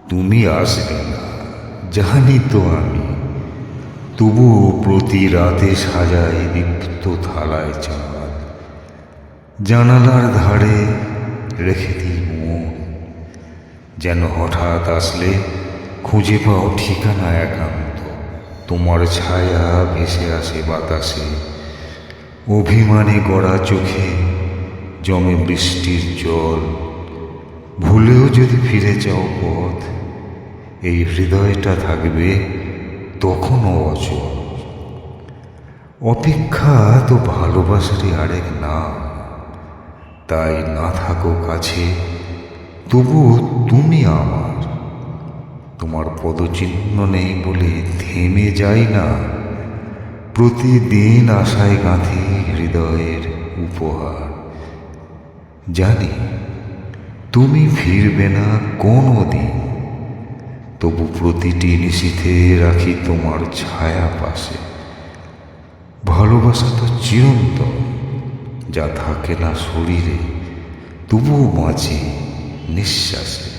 তুমি আসবে না জানি তো আমি, তবুও প্রতি রাতে সাজাই দীপ্ত থালায় চাঁদ। জানালার ধারে রেখে দিই মন, যেন হঠাৎ আসলে খুঁজে পাও ঠিকানা একান্ত। তোমার ছায়া ভেসে আসে বাতাসে, অভিমানে গড়া চোখে জমে বৃষ্টির জল। ভুলেও যদি ফিরে যাও পথ, এই হৃদয়টা থাকবে তখনও অচল। অপেক্ষা তো ভালোবাসারই আরেক নাম, তাই না থাকো কাছে তবুও তুমি আমার। তোমার পদচিহ্ন নেই বলে থেমে যাই না, প্রতিদিন আশায় গাঁথি হৃদয়ের উপহার। জানি তুমি ফিরবে না কোনো দিন, তবু প্রতিটি নিশীথে রাখি তোমার ছায়া পাশে। ভালোবাসা তো চিরন্তন, যা থাকে না শরীরে তবুও বাঁচে নিঃশ্বাসে।